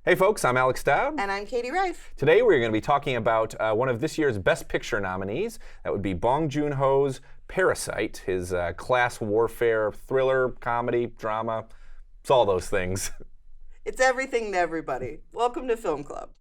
Hey folks, I'm Alex Dowd. And I'm Katie Rife. Today we're going to be talking about one of this year's Best Picture nominees. That would be Bong Joon Ho's Parasite, his class warfare thriller, comedy, drama. It's all those things. It's everything to everybody. Welcome to Film Club.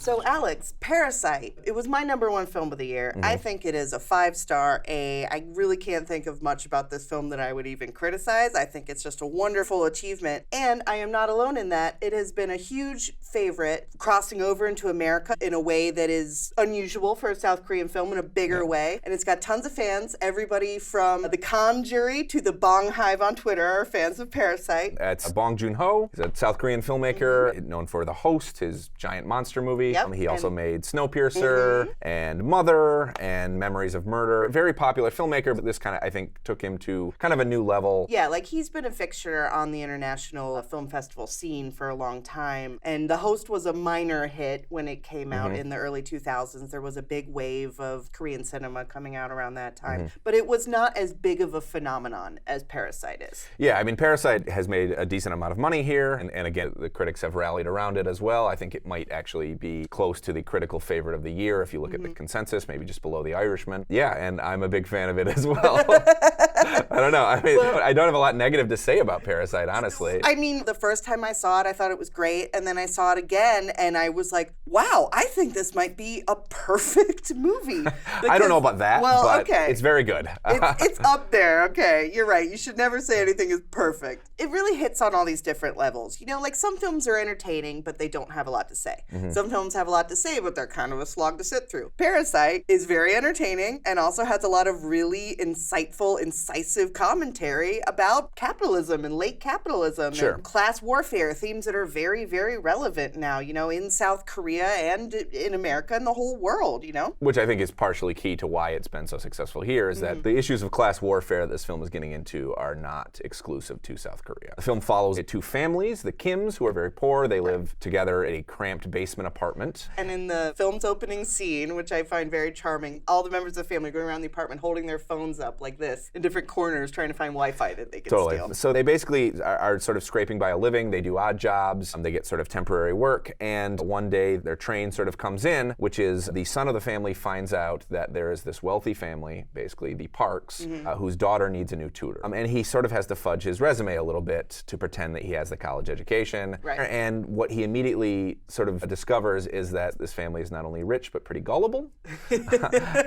So Alex, Parasite, it was my #1 film of the year. I think it is a 5-star A. I really can't think of much about this film that I would even criticize. I think it's just a wonderful achievement. And I am not alone in that. It has been a huge favorite, crossing over into America in a way that is unusual for a South Korean film in a bigger way. And it's got tons of fans. Everybody from the Cannes jury to the Bong Hive on Twitter are fans of Parasite. It's Bong Joon Ho. He's a South Korean filmmaker, known for The Host, his giant monster movie. Yep. He also made Snowpiercer and Mother and Memories of Murder. Very popular filmmaker, but this kind of, I think, took him to kind of a new level. Yeah, like he's been a fixture on the international film festival scene for a long time. And The Host was a minor hit when it came out in the early 2000s. There was a big wave of Korean cinema coming out around that time. But it was not as big of a phenomenon as Parasite is. Yeah, I mean, Parasite has made a decent amount of money here. And again, the critics have rallied around it as well. I think it might actually be close to the critical favorite of the year if you look at the consensus, maybe just below The Irishman. Yeah, and I'm a big fan of it as well. I don't know. I mean, I don't have a lot negative to say about Parasite, honestly. I mean, the first time I saw it, I thought it was great. And then I saw it again, and I was like, wow, I think this might be a perfect movie. I don't know about that, but okay. It's very good. It's up there. Okay, you're right. You should never say anything is perfect. It really hits on all these different levels. You know, like some films are entertaining, but they don't have a lot to say. Some films have a lot to say, but they're kind of a slog to sit through. Parasite is very entertaining and also has a lot of really insightful, incisive commentary about capitalism and late capitalism and class warfare, themes that are very, very relevant now, you know, in South Korea and in America and the whole world, you know? Which I think is partially key to why it's been so successful here, is that the issues of class warfare this film is getting into are not exclusive to South Korea. The film follows two families, the Kims, who are very poor. They live together in a cramped basement apartment. And in the film's opening scene, which I find very charming, all the members of the family going around the apartment holding their phones up like this in different corners trying to find Wi-Fi that they can steal. So they basically are sort of scraping by a living. They do odd jobs. They get sort of temporary work. And one day their train sort of comes in, which is the son of the family finds out that there is this wealthy family, basically the Parks, whose daughter needs a new tutor. And he sort of has to fudge his resume a little bit to pretend that he has the college education. Right. And what he immediately sort of discovers is that this family is not only rich, but pretty gullible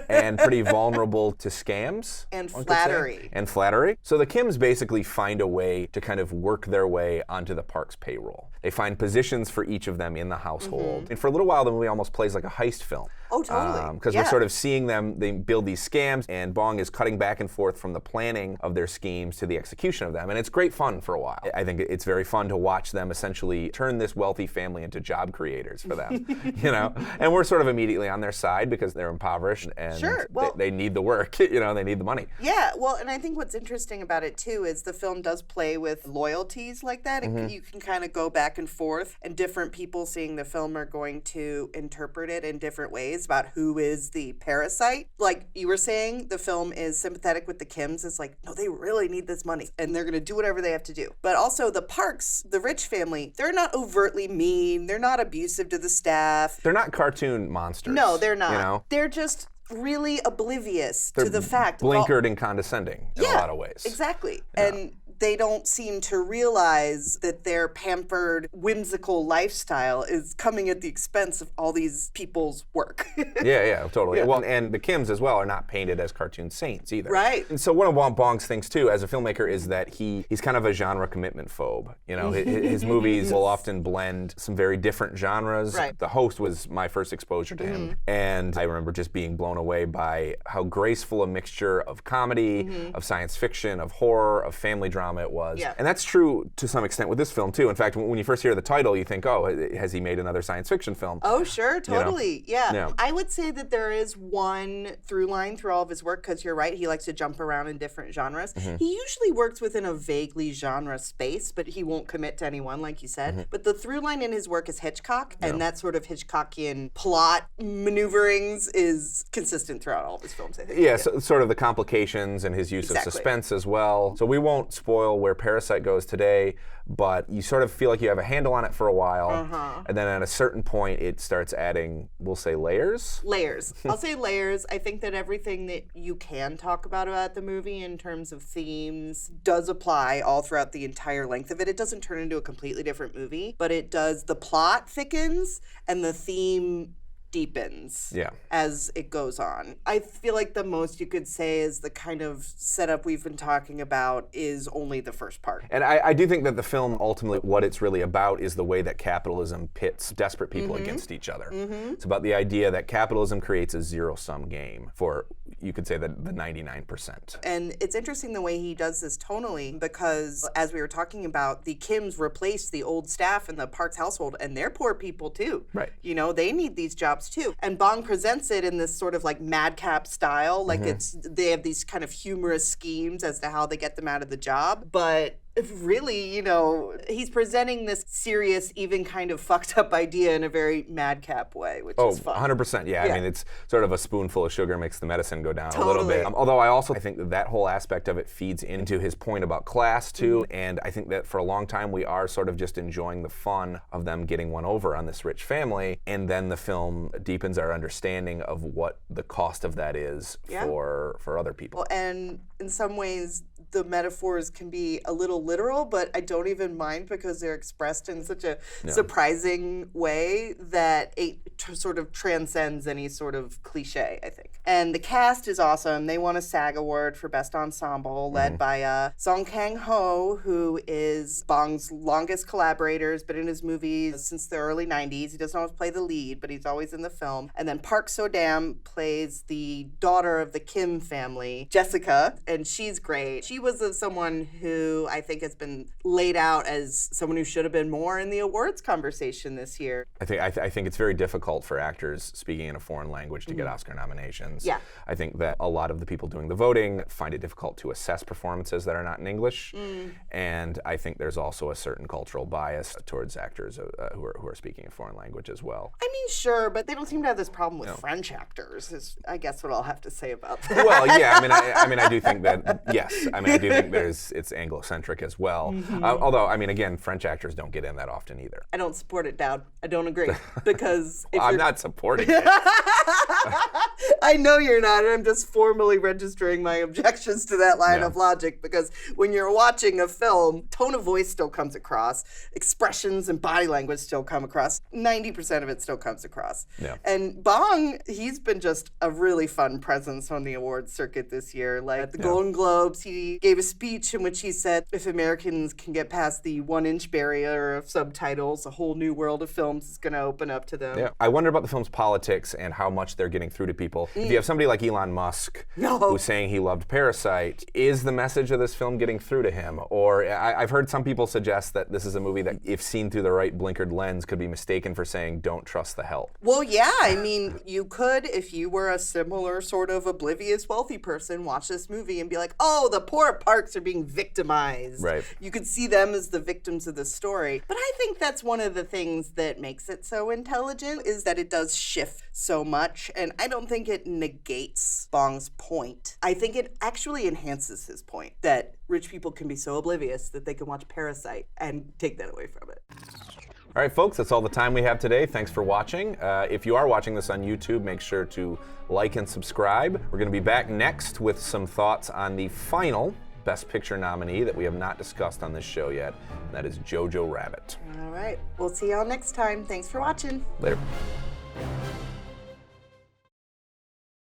and pretty vulnerable to scams. And flattery. And flattery. So the Kims basically find a way to kind of work their way onto the Parks payroll. They find positions for each of them in the household. And for a little while, the movie almost plays like a heist film. Oh, totally. Because we're sort of seeing them, they build these scams, and Bong is cutting back and forth from the planning of their schemes to the execution of them. And it's great fun for a while. I think it's very fun to watch them essentially turn this wealthy family into job creators for them, you know? And we're sort of immediately on their side because they're impoverished and they need the work, you know, they need the money. Yeah, well, and I think what's interesting about it too is the film does play with loyalties like that. You can kind of go back and forth, and different people seeing the film are going to interpret it in different ways about who is the parasite. Like you were saying, the film is sympathetic with the Kims. It's like, no, they really need this money, and they're going to do whatever they have to do. But also the Parks, the rich family, they're not overtly mean. They're not abusive to the staff. They're not cartoon monsters. No, they're not. You know? They're just really oblivious to the fact. Blinkered and condescending in a lot of ways. Exactly. Yeah. And they don't seem to realize that their pampered, whimsical lifestyle is coming at the expense of all these people's work. Yeah, totally. Yeah. Well, and the Kims as well are not painted as cartoon saints either. Right. And so one of Bong's things too, as a filmmaker, is that he's kind of a genre commitment-phobe. You know, his movies will often blend some very different genres. Right. The Host was my first exposure to him, and I remember just being blown away by how graceful a mixture of comedy, of science fiction, of horror, of family drama drama it was. Yeah. And that's true to some extent with this film, too. In fact, when you first hear the title, you think, oh, has he made another science fiction film? Oh, sure, totally. Yeah. Yeah. I would say that there is one through line through all of his work, because you're right, he likes to jump around in different genres. He usually works within a vaguely genre space, but he won't commit to any one, like you said. But the through line in his work is Hitchcock, and that sort of Hitchcockian plot maneuverings is consistent throughout all of his films, I think. Yeah, so, sort of the complications and his use of suspense as well. So we won't spoil where Parasite goes today, but you sort of feel like you have a handle on it for a while, and then at a certain point it starts adding, we'll say, layers? Layers. I'll say layers. I think that everything that you can talk about the movie in terms of themes does apply all throughout the entire length of it. It doesn't turn into a completely different movie, but it does. The plot thickens and the theme deepens as it goes on. I feel like the most you could say is the kind of setup we've been talking about is only the first part. And I do think that the film, ultimately, what it's really about is the way that capitalism pits desperate people against each other. It's about the idea that capitalism creates a zero-sum game for, you could say, the 99%. And it's interesting the way he does this tonally, because as we were talking about, the Kims replaced the old staff in the Parks household, and they're poor people too. Right. You know, they need these jobs too. And Bong presents it in this sort of like madcap style, like they have these kind of humorous schemes as to how they get them out of the job, but really, you know, he's presenting this serious, even kind of fucked up idea in a very madcap way, which is fun. 100%, yeah. I mean, it's sort of a spoonful of sugar makes the medicine go down a little bit. Although I also think that whole aspect of it feeds into his point about class, too. And I think that for a long time, we are sort of just enjoying the fun of them getting one over on this rich family. And then the film deepens our understanding of what the cost of that is for other people. Well, and in some ways, the metaphors can be a little literal, but I don't even mind because they're expressed in such a surprising way that it sort of transcends any sort of cliche, I think. And the cast is awesome. They won a SAG Award for Best Ensemble, led by Song Kang-ho, who is Bong's longest collaborator, has been in his movies since the early 90s. He doesn't always play the lead, but he's always in the film. And then Park Sodam plays the daughter of the Kim family, Jessica, and she's great. She was someone who I think has been laid out as someone who should have been more in the awards conversation this year. I think it's very difficult for actors speaking in a foreign language to get Oscar nominations. Yeah. I think that a lot of the people doing the voting find it difficult to assess performances that are not in English, and I think there's also a certain cultural bias towards actors who are speaking a foreign language as well. I mean, sure, but they don't seem to have this problem with French actors, is I guess what I'll have to say about that. Well, yeah, I mean, I do think that, yes, I mean, I do think it's Anglo-centric as well. Although, I mean, again, French actors don't get in that often either. I don't support it, Dowd. I don't agree, because if I'm not supporting it. I know you're not, and I'm just formally registering my objections to that line of logic, because when you're watching a film, tone of voice still comes across, expressions and body language still come across, 90% of it still comes across. Yeah. And Bong, he's been just a really fun presence on the awards circuit this year. Like at the Golden Globes, he gave a speech in which he said, if Americans can get past the 1-inch barrier of subtitles, a whole new world of films is going to open up to them. Yeah. I wonder about the film's politics and how much they're getting through to people. If you have somebody like Elon Musk who's saying he loved Parasite, is the message of this film getting through to him? Or I've heard some people suggest that this is a movie that, if seen through the right blinkered lens, could be mistaken for saying, don't trust the help. Well, yeah, I mean, you could, if you were a similar sort of oblivious wealthy person, watch this movie and be like, oh, the poor Parks are being victimized. Right. You could see them as the victims of the story. But I think that's one of the things that makes it so intelligent, is that it does shift so much. And I don't think it negates Bong's point. I think it actually enhances his point that rich people can be so oblivious that they can watch Parasite and take that away from it. All right, folks, that's all the time we have today. Thanks for watching. If you are watching this on YouTube, make sure to like and subscribe. We're going to be back next with some thoughts on the final Best Picture nominee that we have not discussed on this show yet, and that is Jojo Rabbit. All right. We'll see y'all next time. Thanks for watching. Later.